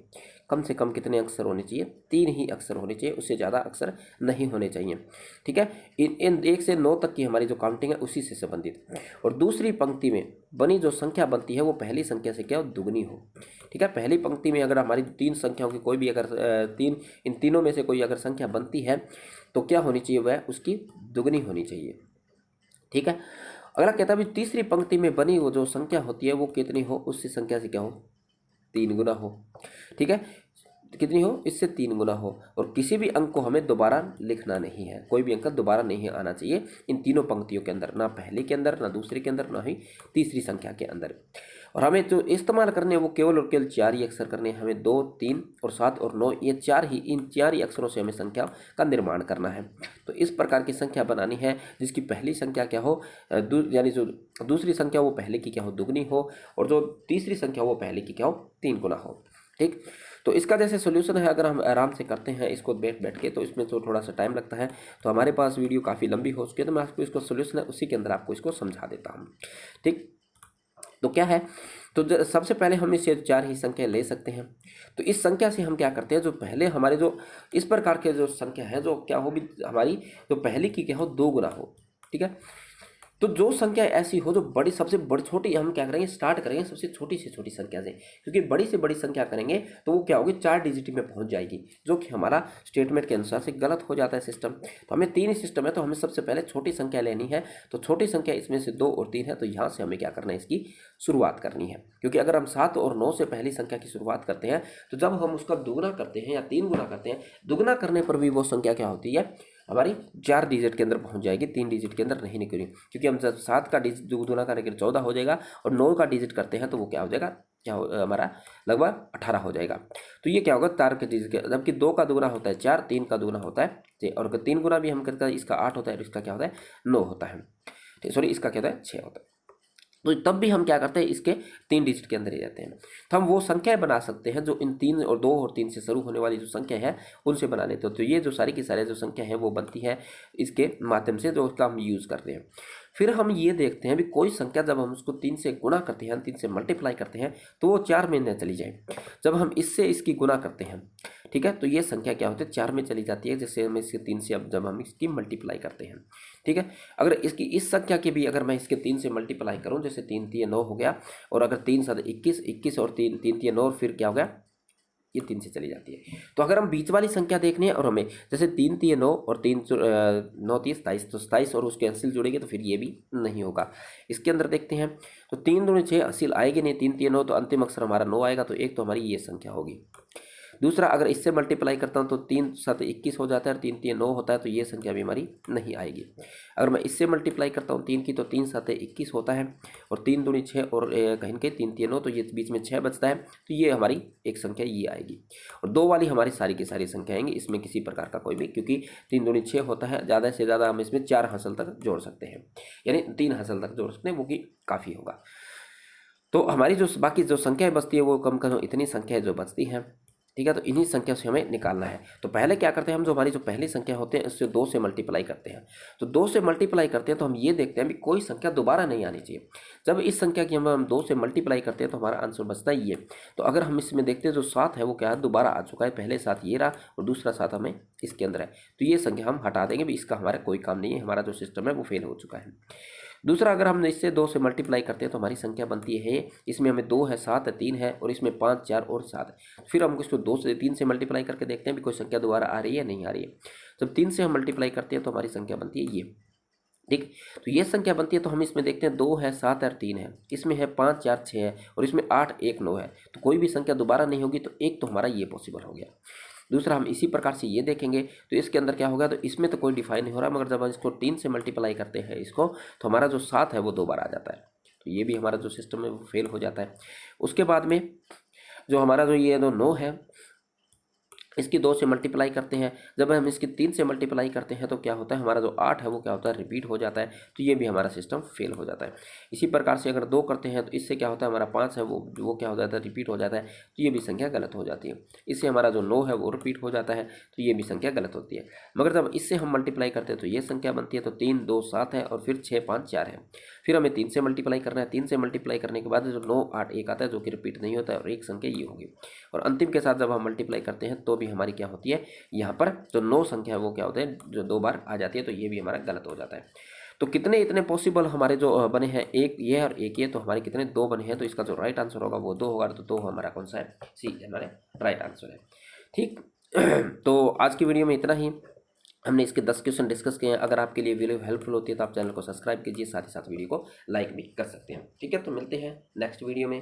कम से कम कितने अक्षर होने चाहिए, 3 ही अक्षर होने चाहिए, उससे ज़्यादा अक्षर नहीं होने चाहिए, ठीक है। इन 1 से 9 तक की हमारी जो काउंटिंग है उसी से संबंधित। और दूसरी पंक्ति में बनी जो संख्या बनती है वो पहली संख्या से क्या हो, दुगनी हो, ठीक है। पहली पंक्ति में अगर हमारी 3 संख्याओं की कोई भी अगर इन तीनों में से कोई अगर संख्या बनती है तो क्या होनी चाहिए, वह उसकी दुगनी होनी चाहिए, ठीक है। अगला कहता है भी तीसरी पंक्ति में बनी वो जो संख्या होती है वो कितनी हो, उससे संख्या से क्या हो, 3 गुना हो, ठीक है। कितनी हो, इससे 3 गुना हो। और किसी भी अंक को हमें दोबारा लिखना नहीं है, कोई भी अंक दोबारा नहीं आना चाहिए इन तीनों पंक्तियों के अंदर, ना पहले के अंदर, ना दूसरे के अंदर, ना ही तीसरी संख्या के अंदर। और हमें जो इस्तेमाल करने हैं वो केवल और केवल 4 ही अक्षर करने हैं, हमें 2, 3 और 7 और 9 ये 4 ही, इन 4 ही अक्षरों से हमें संख्या का निर्माण करना है। तो इस प्रकार की संख्या बनानी है जिसकी पहली संख्या क्या हो, यानी जो दूसरी संख्या वो पहले की क्या हो, दुगनी हो, और जो तीसरी संख्या वो पहले की क्या हो, 3 गुना हो, ठीक। तो इसका जैसे सोल्यूशन है, अगर हम आराम से करते हैं इसको बैठ के, तो इसमें तो थोड़ा सा टाइम लगता है, तो हमारे पास वीडियो काफ़ी लंबी हो चुकी है, तो मैं आपको इसको सोल्यूशन है उसी के अंदर आपको इसको समझा देता हूँ, ठीक। तो क्या है, तो सबसे पहले हम इसे 4 ही संख्या ले सकते हैं। तो इस संख्या से हम क्या करते हैं, जो पहले हमारे जो इस प्रकार के जो संख्या है, जो क्या हो भी हमारी जो पहले की क्या हो, 2 गुना हो, ठीक है। तो जो संख्या ऐसी हो जो बड़ी, सबसे बड़ी, छोटी, हम क्या करेंगे, स्टार्ट करेंगे सबसे छोटी से छोटी संख्या से, क्योंकि बड़ी से बड़ी संख्या करेंगे तो वो क्या होगी, 4 डिजिट में पहुंच जाएगी, जो कि हमारा स्टेटमेंट के अनुसार से गलत हो जाता है सिस्टम। तो हमें 3 ही सिस्टम है, तो हमें सबसे पहले छोटी संख्या लेनी है। तो छोटी संख्या इसमें से 2 और 3 है, तो यहाँ से हमें क्या करना है, इसकी शुरुआत करनी है। क्योंकि अगर हम 7 और 9 से पहली संख्या की शुरुआत करते हैं तो जब हम उसका दुगुना करते हैं या 3 गुना करते हैं, दुगुना करने पर भी वो संख्या क्या होती है, हमारी 4 डिजिट के अंदर पहुंच जाएगी, 3 डिजिट के अंदर नहीं निकलेगी। क्योंकि हम जब 7 का डिजिट दुगुना करेंगे 14 हो जाएगा, और 9 का डिजिट करते हैं तो वो क्या हो जाएगा, हमारा लगभग 18 हो जाएगा। तो ये क्या होगा, 4 के डिजिट के, जबकि 2 का दुगुना होता है 4, 3 का दुगुना होता है 6, और अगर 3 गुना भी हम करते हैं इसका 8 होता है, और इसका क्या होता है, 9 होता है, सॉरी इसका क्या होता है, 6 होता है। तो तब भी हम क्या करते हैं, इसके 3 डिजिट के अंदर ही रहते हैं। तो हम वो संख्याएं बना सकते हैं जो इन 3 और 2 और 3 से शुरू होने वाली जो संख्या है उनसे बना लेते हो। तो ये जो सारी की सारी जो संख्या है वो बनती है इसके माध्यम से, जो उसका हम यूज़ करते हैं। फिर हम ये देखते हैं भी कोई संख्या जब हम उसको 3 से गुना करते हैं, 3 से मल्टीप्लाई करते हैं, तो वो 4 में न चली जाए। जब हम इससे इसकी गुना करते हैं, ठीक है, तो ये संख्या क्या होती है, 4 में चली जाती है। जैसे हम इसके 3 से, अब जब हम इसकी मल्टीप्लाई करते हैं, ठीक है, अगर इसकी इस संख्या की भी अगर मैं इसके 3 से मल्टीप्लाई करूं, जैसे 3 3 9 हो गया, और अगर 3 7 21, 21 और 3 3 3 9, और फिर क्या हो गया, ये 3 से चली जाती है। तो अगर हम बीच वाली संख्या देखनी है, और हमें जैसे 3 3 9 और 3 9 3 27, तो 27 और उसके अंसिल जुड़ेंगे तो फिर ये भी नहीं होगा। इसके अंदर देखते हैं, तो 3 दूनी 6, अंसिल आएगी नहीं, 3 3 9, तो अंतिम अक्षर हमारा 9 आएगा, तो एक तो हमारी ये संख्या होगी। दूसरा, अगर इससे मल्टीप्लाई करता हूँ तो 3 7 21 हो जाता है, और 3 3 9 होता है, तो ये संख्या भी हमारी नहीं आएगी। अगर मैं इससे मल्टीप्लाई करता हूँ 3 की, तो 3 7 21 होता है, और 3 दूनी 6, और कहीं के 3 3 9, तो ये बीच में 6 बचता है, तो ये हमारी एक संख्या ये आएगी। और 2 वाली हमारी सारी की सारी संख्या आएंगी, इसमें किसी प्रकार का कोई भी, क्योंकि 3 दूनी 6 होता है, ज़्यादा से ज़्यादा हम इसमें 4 हासिल तक जोड़ सकते हैं, यानी 3 हासिल तक जोड़ सकते हैं, वो कि काफ़ी होगा। तो हमारी जो बाकी जो संख्याएं बचती है वो कम कम इतनी संख्याएं जो बचती हैं, ठीक है। तो इन्हीं संख्या से हमें निकालना है। तो पहले क्या करते हैं, हम जो हमारी जो पहली संख्या होते हैं उससे 2 से मल्टीप्लाई करते हैं। तो 2 से मल्टीप्लाई करते हैं तो हम ये देखते हैं भी कोई संख्या दोबारा नहीं आनी चाहिए। जब इस संख्या की हम 2 से मल्टीप्लाई करते हैं तो हमारा आंसर बचता ही है। तो अगर हम इसमें देखते हैं जो 7 है वो क्या है, दोबारा आ चुका है, पहले 7 ये रहा और दूसरा 7 हमें इसके अंदर है, तो ये संख्या हम हटा देंगे भी, इसका हमारा कोई काम नहीं है, हमारा जो सिस्टम है वो फेल हो चुका है। दूसरा, अगर हम इससे 2 से मल्टीप्लाई करते हैं तो हमारी संख्या बनती है, इसमें हमें 2 है, 7 है, 3 है, और इसमें 5 4 और 7 है। फिर हम इसको 2 से 3 से मल्टीप्लाई करके देखते हैं भी कोई संख्या दोबारा आ रही है नहीं आ रही है। जब 3 से हम मल्टीप्लाई करते हैं तो हमारी संख्या बनती है ये, ठीक। तो ये संख्या बनती है, तो हम इसमें देखते हैं 2 है, 7 है और 3 है, इसमें है 5 4 6 है और इसमें 8 1 9 है। तो कोई भी संख्या दोबारा नहीं होगी, तो एक तो हमारा ये पॉसिबल हो गया। दूसरा हम इसी प्रकार से ये देखेंगे, तो इसके अंदर क्या होगा, तो इसमें तो कोई डिफाइन नहीं हो रहा, मगर जब हम इसको 3 से मल्टीप्लाई करते हैं इसको, तो हमारा जो 7 है वो 2 बार आ जाता है। तो ये भी हमारा जो सिस्टम है वो फेल हो जाता है। उसके बाद में जो हमारा जो ये जो 9 है, इसकी 2 से मल्टीप्लाई करते हैं, जब हम इसकी 3 से मल्टीप्लाई करते हैं तो क्या होता है, हमारा जो 8 है वो क्या होता है, रिपीट हो जाता है। तो ये भी हमारा सिस्टम फेल हो जाता है। इसी प्रकार से अगर 2 करते हैं तो इससे क्या होता है, हमारा 5 है वो क्या हो जाता है, रिपीट हो जाता है। तो ये भी संख्या गलत हो जाती है। इससे हमारा जो 9 है वो रिपीट हो जाता है, तो ये भी संख्या गलत होती है। मगर जब इससे हम मल्टीप्लाई करते हैं तो ये संख्या बनती है, तो 3 2 7 है और फिर 6 5 4 है। फिर हमें 3 से मल्टीप्लाई करना है, 3 से मल्टीप्लाई करने के बाद जो 9 8 1 आता है जो कि रिपीट नहीं होता है, और एक संख्या ये होगी। और अंतिम के साथ जब हम मल्टीप्लाई करते हैं तो भी हमारी क्या होती है, यहाँ पर जो 9 संख्या है वो क्या होता है, जो 2 बार आ जाती है। तो ये भी हमारा गलत हो जाता है। तो कितने इतने पॉसिबल हमारे जो बने हैं, एक ये और एक ये, तो हमारे कितने 2 बने हैं। तो इसका जो राइट आंसर होगा वो 2 होगा। तो 2 हमारा कौन सा है, सी हमारे राइट आंसर है। ठीक। तो आज की वीडियो में इतना ही। हमने इसके 10 क्वेश्चन डिस्कस किए हैं। अगर आपके लिए वीडियो हेल्पफुल होती है तो आप चैनल को सब्सक्राइब कीजिए, साथ ही साथ वीडियो को लाइक भी कर सकते हैं। ठीक है, तो मिलते हैं नेक्स्ट वीडियो में।